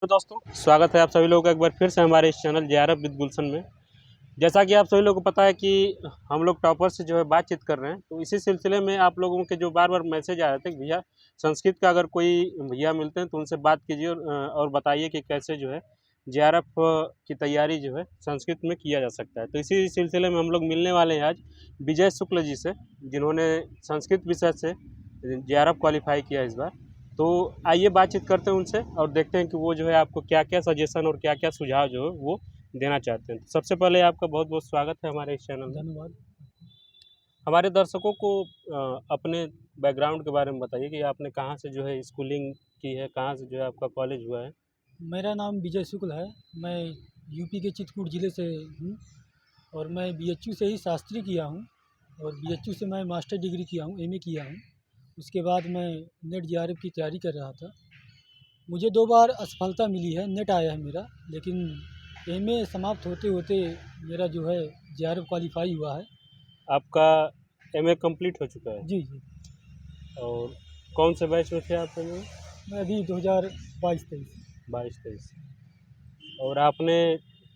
तो दोस्तों स्वागत है आप सभी लोगों का एक बार फिर से हमारे इस चैनल जेआरएफ विद गुलशन में। जैसा कि आप सभी लोगों को पता है कि हम लोग टॉपर से जो है बातचीत कर रहे हैं, तो इसी सिलसिले में आप लोगों के जो बार बार मैसेज आ रहे थे कि भैया संस्कृत का अगर कोई भैया मिलते हैं तो उनसे बात कीजिए और बताइए कि कैसे जो है जेआरएफ की तैयारी जो है संस्कृत में किया जा सकता है। तो इसी सिलसिले में हम लोग मिलने वाले हैं आज विजय शुक्ल जी से, जिन्होंने संस्कृत विषय से जेआरएफ क्वालिफाई किया इस बार। तो आइए बातचीत करते हैं उनसे और देखते हैं कि वो जो है आपको क्या क्या सजेशन और क्या क्या सुझाव जो है वो देना चाहते हैं। तो सबसे पहले आपका बहुत बहुत स्वागत है हमारे इस चैनल में। धन्यवाद। हमारे दर्शकों को अपने बैकग्राउंड के बारे में बताइए कि आपने कहाँ से जो है स्कूलिंग की है, कहाँ से जो है आपका कॉलेज हुआ है। मेरा नाम विजय शुक्ल है। मैं यूपी के चित्रकूट ज़िले से हूँ और मैं बीएचयू से ही शास्त्री किया हूँ और बीएचयू से मैं मास्टर डिग्री किया हूँ, एमए किया हूँ। उसके बाद मैं नेट जेआरएफ की तैयारी कर रहा था। मुझे 2 बार असफलता मिली है, नेट आया है मेरा, लेकिन एमए समाप्त होते होते मेरा जो है जेआरएफ क्वालिफाई हुआ है। आपका एमए कंप्लीट हो चुका है? जी, जी। और कौन से बैच में थे आप एमए में? मैं अभी 2022-23 22-23। और आपने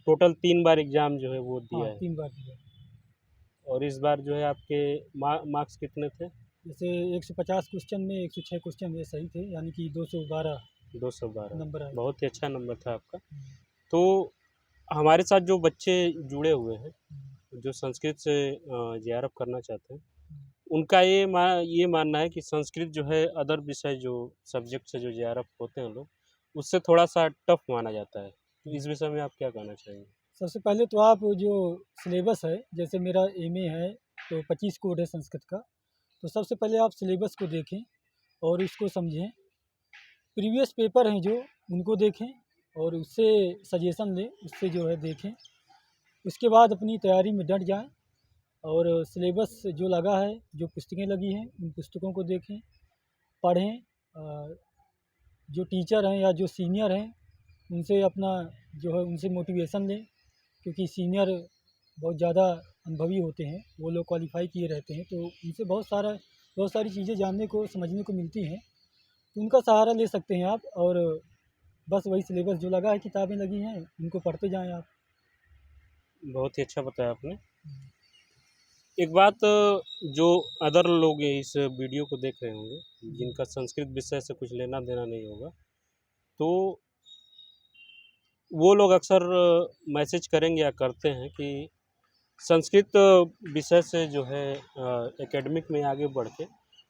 टोटल 3 बार एग्ज़ाम जो है वो दिया हाँ, है। 3 बार दिया। और इस बार जो है आपके मार्क्स कितने थे? जैसे 150 क्वेश्चन में 106 क्वेश्चन ये सही थे, यानी कि 212 212 नंबर आए। बहुत ही अच्छा नंबर था आपका। हम्म, तो हमारे साथ जो बच्चे जुड़े हुए हैं, हम्म, जो संस्कृत से जेआरएफ करना चाहते हैं, हम्म। उनका ये मानना है कि संस्कृत जो है अदर विषय जो सब्जेक्ट से जो जेआरएफ होते हैं लोग, उससे थोड़ा-सा टफ माना जाता है। तो इस विषय में आप क्या कहना चाहेंगे? सबसे पहले तो आप जो सिलेबस है, जैसे मेरा एमए है तो 25 कोड है संस्कृत का, तो सबसे पहले आप सिलेबस को देखें और उसको समझें। प्रीवियस पेपर हैं जो, उनको देखें और उससे सजेशन लें, उससे जो है देखें। उसके बाद अपनी तैयारी में डट जाएँ और सिलेबस जो लगा है, जो पुस्तकें लगी हैं, उन पुस्तकों को देखें, पढ़ें। जो टीचर हैं या जो सीनियर हैं, उनसे अपना जो है उनसे मोटिवेशन लें, क्योंकि सीनियर बहुत ज़्यादा अनुभवी होते हैं, वो लोग क्वालिफ़ाई किए रहते हैं, तो उनसे बहुत सारी चीज़ें जानने को, समझने को मिलती हैं। तो उनका सहारा ले सकते हैं आप और बस वही सिलेबस जो लगा है, किताबें लगी हैं, उनको पढ़ते जाएँ आप। बहुत ही अच्छा बताया आपने। एक बात जो अदर लोग इस वीडियो को देख रहे होंगे, जिनका संस्कृत विषय से कुछ लेना-देना नहीं होगा, तो वो लोग अक्सर मैसेज करेंगे या करते हैं कि संस्कृत विषय से जो है एकेडमिक में आगे बढ़ के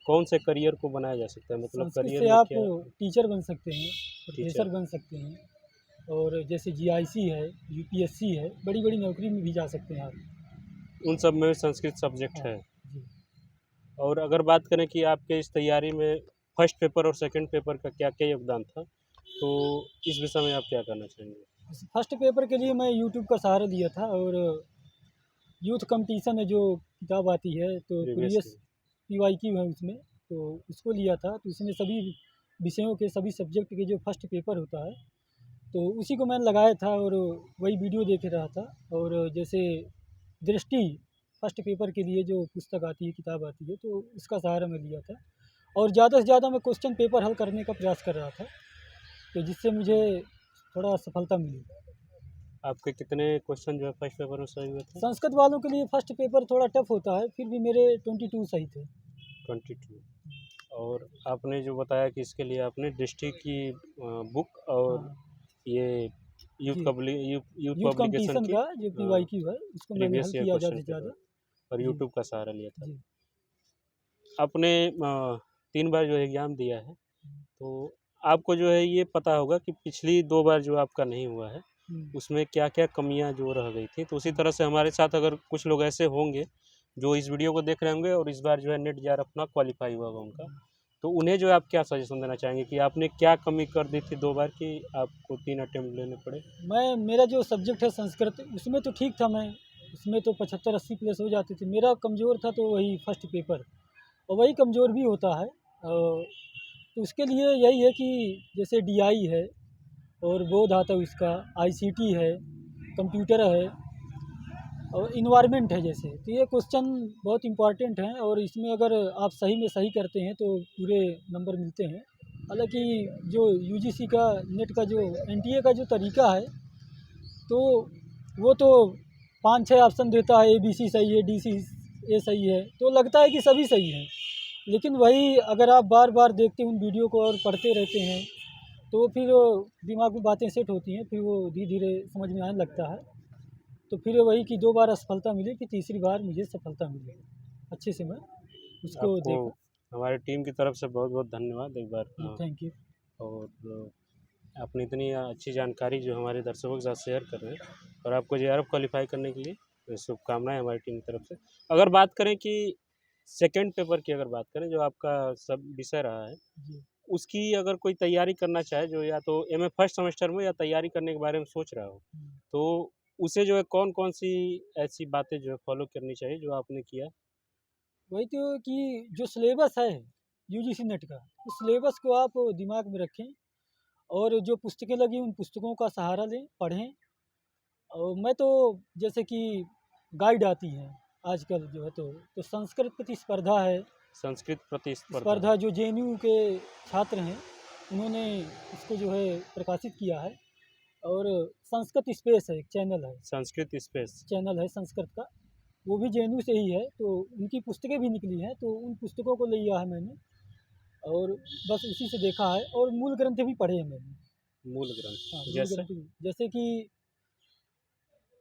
कौन से करियर को बनाया जा सकता है? मतलब संस्कृत करियर से में आप क्या टीचर बन सकते हैं, टीचर? प्रोफ़ेसर बन सकते हैं और जैसे जीआईसी है, यूपीएससी है, बड़ी-बड़ी नौकरी में भी जा सकते हैं आप। उन सब में संस्कृत सब्जेक्ट हाँ, है। जी। और अगर बात करें कि आपके इस तैयारी में फर्स्ट पेपर और सेकंड पेपर का क्या-क्या योगदान था, तो इस विषय में आप क्या कहना चाहेंगे? फर्स्ट पेपर के लिए मैं यूट्यूब का सहारा लिया था और यूथ कंपटीशन है जो किताब आती है, तो प्रीवियस प्रीवियसली पीवाईक्यू है उसमें, तो उसको लिया था। तो उसमें सभी विषयों के, सभी सब्जेक्ट के जो फर्स्ट पेपर होता है, तो उसी को मैंने लगाया था और वही वीडियो देख रहा था। और जैसे दृष्टि फर्स्ट पेपर के लिए जो पुस्तक आती है, किताब आती है, तो उसका सहारा मैं लिया था और ज़्यादा से ज़्यादा मैं क्वेश्चन पेपर हल करने का प्रयास कर रहा था, तो जिससे मुझे थोड़ा सफलता मिली। आपके कितने क्वेश्चन जो है फर्स्ट पेपर में सही हुए थे? संस्कृत वालों के लिए फर्स्ट पेपर थोड़ा टफ होता है, फिर भी मेरे 22 सही थे। 22। और आपने जो बताया कि इसके लिए आपने डिस्ट्रिक्ट की बुक और हाँ, ये जी। यूथ यूथ पब्लिकेशन कंपटीशन की का जो पीवाईक्यू है, उसको मैंने हल प्रीवियस ईयर किया ज़्यादा क्वेश्चन से पेपर ज़्यादा। और जी, यूट्यूब का सहारा लिया था। जी। आपने 3 बार जो एग्ज़ाम दिया है, तो आपको जो है ये पता होगा कि पिछली 2 बार जो आपका नहीं हुआ है, हुँ, उसमें क्या-क्या कमियाँ जो रह गई थी। तो उसी तरह से हमारे साथ अगर कुछ लोग ऐसे होंगे, जो इस वीडियो को देख रहे होंगे और इस बार जो है नेट जेआरएफ अपना क्वालीफाई हुआ होगा उनका, तो उन्हें जो है आप क्या सजेशन देना चाहेंगे कि आपने क्या कमी कर दी थी 2 बार कि आपको 3 अटेम्प्ट लेने पड़े? मेरा जो सब्जेक्ट है संस्कृत, उसमें तो ठीक था मैं, उसमें तो 75-80 प्लस हो जाते थे। मेरा कमज़ोर था तो वही फर्स्ट पेपर, और वही कमज़ोर भी होता है। तो उसके लिए यही है कि जैसे डीआई है और बोध आता है उसका, आईसीटी है, कंप्यूटर है और इन्वायरमेंट है जैसे, तो ये क्वेश्चन बहुत इम्पोर्टेंट हैं और इसमें अगर आप सही में सही करते हैं तो पूरे नंबर मिलते हैं। हालांकि जो यूजीसी का नेट का जो एनटीए का जो तरीका है, तो वो तो 5-6 ऑप्शन देता है, ABC सही है, DCA सही है, तो लगता है कि सभी सही हैं। लेकिन वही अगर आप बार बार देखते हैं उन वीडियो को और पढ़ते रहते हैं, तो फिर दिमाग में बातें सेट होती हैं, फिर वो धीरे धीरे समझ में आने लगता है। तो फिर वही कि 2 बार असफलता मिली, फिर तीसरी बार मुझे सफलता मिली। अच्छे से मैं उसको आपको देखा। हमारी टीम की तरफ से बहुत बहुत धन्यवाद एक बार। Thank you. और आपने इतनी अच्छी जानकारी जो हमारे दर्शकों के साथ शेयर कर रहे हैं, और आपको जेआरएफ क्वालिफाई करने के लिए शुभकामनाएं हमारी टीम की तरफ से। अगर बात करें कि सेकंड पेपर की अगर बात करें जो आपका सब विषय रहा है, जी। उसकी अगर कोई तैयारी करना चाहे, जो या तो एमए फर्स्ट सेमेस्टर में या तैयारी करने के बारे में सोच रहा हो, तो उसे जो है कौन कौन सी ऐसी बातें जो है फॉलो करनी चाहिए जो आपने किया? वही तो कि जो सिलेबस है यूजीसी नेट का, उस सिलेबस को आप दिमाग में रखें और जो पुस्तकें लगी उन पुस्तकों का सहारा लें, पढ़ें। और मैं तो जैसे कि गाइड आती हैं आजकल जो है, तो संस्कृत प्रतिस्पर्धा है। संस्कृत प्रतिस्पर्धा। स्पर्धा जो जेएनयू के छात्र हैं, उन्होंने इसको जो है प्रकाशित किया है। और संस्कृत स्पेस है, एक संस्कृत स्पेस। चैनल है संस्कृत का, वो भी जेएनयू से ही है। तो उनकी पुस्तकें भी निकली हैं, तो उन पुस्तकों को लिया है मैंने और बस उसी से देखा है। और मूल ग्रंथ भी पढ़े हैं मैंने। मूल हाँ, ग्रंथ मूल जैसे ग्रंथ भी, जैसे कि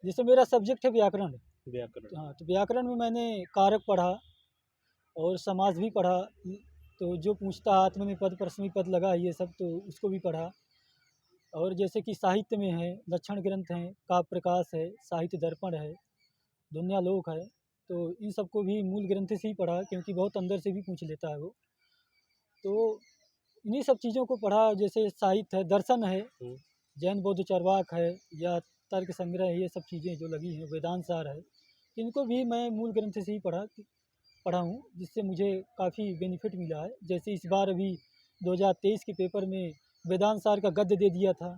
जैसे मेरा सब्जेक्ट है व्याकरण। व्याकरण। हाँ, तो व्याकरण में मैंने कारक पढ़ा और समास भी पढ़ा। तो जो पूछता आत्मनेपद प्रश्नविपद लगा ये सब, तो उसको भी पढ़ा। और जैसे कि साहित्य में है, लक्षण ग्रंथ हैं, काव्य प्रकाश है, साहित्य दर्पण है, दुन्यालोक है। तो इन सबको भी मूल ग्रंथ से ही पढ़ा, क्योंकि बहुत अंदर से भी पूछ लेता है वो। तो इन्हीं सब चीज़ों को पढ़ा। जैसे साहित्य है, दर्शन है, जैन बौद्ध चरवाक है, या तर्क संग्रह है, ये सब चीज़ें जो लगी हैं, वेदांत सार है, इनको भी मैं मूल ग्रंथ से ही पढ़ा हूँ, जिससे मुझे काफ़ी बेनिफिट मिला है। जैसे इस बार अभी 2023 के पेपर में वेदांत सार का गद्य दे दिया था,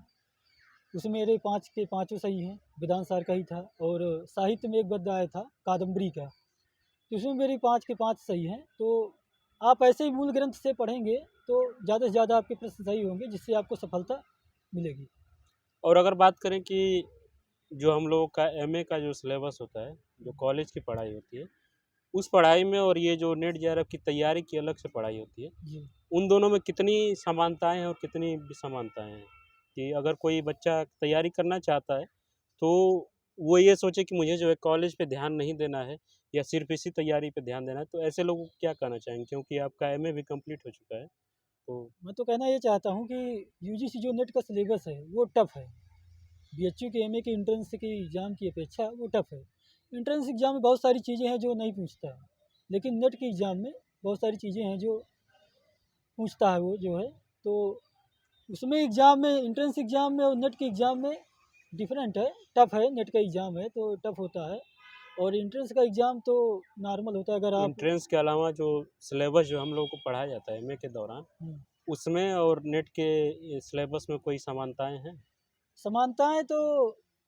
उसमें मेरे 5 के 5 सही हैं, वेदांत सार का ही था। और साहित्य में एक गद्य आया था कादम्बरी का, तो उसमें मेरी 5 के 5 सही हैं। तो आप ऐसे ही मूल ग्रंथ से पढ़ेंगे तो ज़्यादा से ज़्यादा आपके प्रश्न सही होंगे, जिससे आपको सफलता मिलेगी। और अगर बात करें कि जो हम लोगों का एमए का जो सिलेबस होता है, जो कॉलेज की पढ़ाई होती है, उस पढ़ाई में और ये जो नेट जेआरएफ की तैयारी की अलग से पढ़ाई होती है, जी। उन दोनों में कितनी समानताएं हैं और कितनी विसमानताएं हैं? कि अगर कोई बच्चा तैयारी करना चाहता है, तो वो ये सोचे कि मुझे जो है कॉलेज पे ध्यान नहीं देना है या सिर्फ इसी तैयारी पे ध्यान देना है, तो ऐसे लोगों को क्या कहना चाहेंगे? क्योंकि आपका एमए भी कंप्लीट हो चुका है, तो मैं तो कहना ये चाहता हूँ कि यूजीसी जो नेट का सिलेबस है वो टफ़ है। बीएचयू के एमए के एंट्रेंस के एग्ज़ाम की अपेक्षा वो टफ़ है। एंट्रेंस एग्ज़ाम में बहुत सारी चीज़ें हैं जो नहीं पूछता है, लेकिन नेट के एग्ज़ाम में बहुत सारी चीज़ें हैं जो पूछता है वो जो है। तो उसमें एग्ज़ाम में, एंट्रेंस एग्ज़ाम में और नेट के एग्ज़ाम में डिफरेंट है। टफ़ है, नेट का एग्ज़ाम है तो टफ़ होता है, और एंट्रेंस का एग्ज़ाम तो नॉर्मल होता है। अगर आप एंट्रेंस के अलावा जो सिलेबस जो हम लोगों को पढ़ाया जाता है एमए के दौरान, हम्म, उसमें और नेट के सिलेबस में कोई समानताएं हैं? समानताएँ तो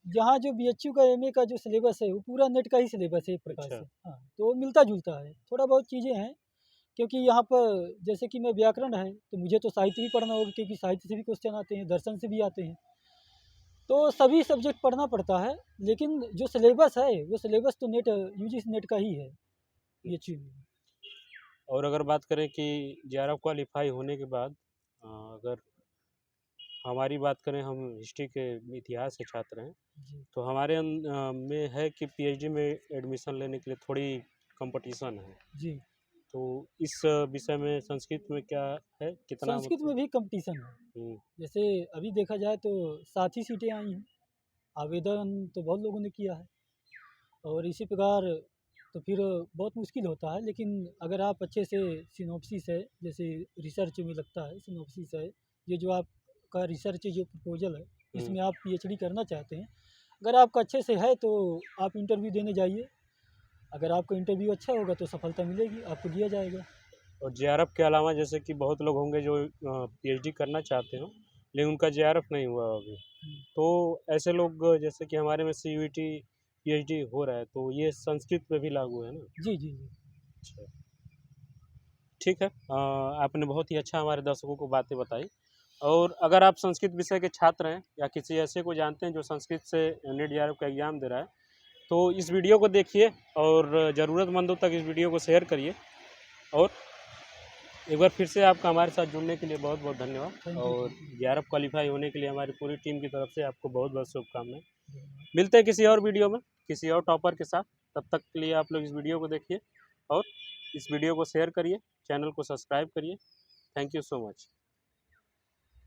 जहाँ जो बीएचयू का एमए का जो सिलेबस है वो पूरा नेट का ही सिलेबस है एक प्रकार अच्छा। से। हाँ, तो मिलता-जुलता है, थोड़ा बहुत चीज़ें हैं। क्योंकि यहाँ पर जैसे कि मैं व्याकरण है, तो मुझे तो साहित्य भी पढ़ना होगा, क्योंकि साहित्य से भी क्वेश्चन आते हैं, दर्शन से भी आते हैं। तो सभी सब्जेक्ट पढ़ना पड़ता है, लेकिन जो सिलेबस है वो सिलेबस तो नेट यूजीसी नेट का ही है बीएचयू में। और अगर बात करें कि जेआरएफ क्वालिफाई होने के बाद, अगर हमारी बात करें, हम हिस्ट्री के इतिहास के छात्र हैं, जी। तो हमारे में है कि पीएचडी में एडमिशन लेने के लिए थोड़ी कंपटीशन है। जी। तो इस विषय में संस्कृत में क्या है, कितना संस्कृत में मतलब? भी कंपटीशन है। हम्म, जैसे अभी देखा जाए तो 7 ही सीटें आई हैं, आवेदन तो बहुत लोगों ने किया है। और इसी प्रकार तो फिर बहुत मुश्किल होता है। लेकिन अगर आप अच्छे से सिनॉप्सिस है, जैसे रिसर्च में लगता है सिनॉप्सिस है, ये जो आपका रिसर्च जो प्रपोजल है, हम्म। इसमें आप पीएचडी करना चाहते हैं, अगर आपका अच्छे से है तो आप इंटरव्यू देने जाइए। अगर आपका इंटरव्यू अच्छा होगा तो सफलता मिलेगी, आपको दिया जाएगा। और जेआरएफ के अलावा जैसे कि बहुत लोग होंगे जो पीएचडी करना चाहते हो, लेकिन उनका जेआरएफ नहीं हुआ अभी, हम्म, तो ऐसे लोग जैसे कि हमारे में सीयूईटी पीएचडी हो रहा है, तो ये संस्कृत पे भी लागू है ना? जी जी जी। अच्छा। ठीक है, आपने बहुत ही अच्छा हमारे दर्शकों को बातें बताई। और अगर आप संस्कृत विषय के छात्र हैं या किसी ऐसे को जानते हैं जो संस्कृत से नीट जेआरएफ का एग्ज़ाम दे रहा है, तो इस वीडियो को देखिए और ज़रूरतमंदों तक इस वीडियो को शेयर करिए। और एक बार फिर से आपका हमारे साथ जुड़ने के लिए बहुत बहुत धन्यवाद। थैंक यू, और थैंक यू। जेआरएफ क्वालिफाई होने के लिए हमारी पूरी टीम की तरफ से आपको बहुत बहुत शुभकामनाएं। धन्यवाद। मिलते हैं किसी और वीडियो में किसी और टॉपर के साथ। तब तक के लिए आप लोग इस वीडियो को देखिए और इस वीडियो को शेयर करिए, चैनल को सब्सक्राइब करिए। Thank you so much.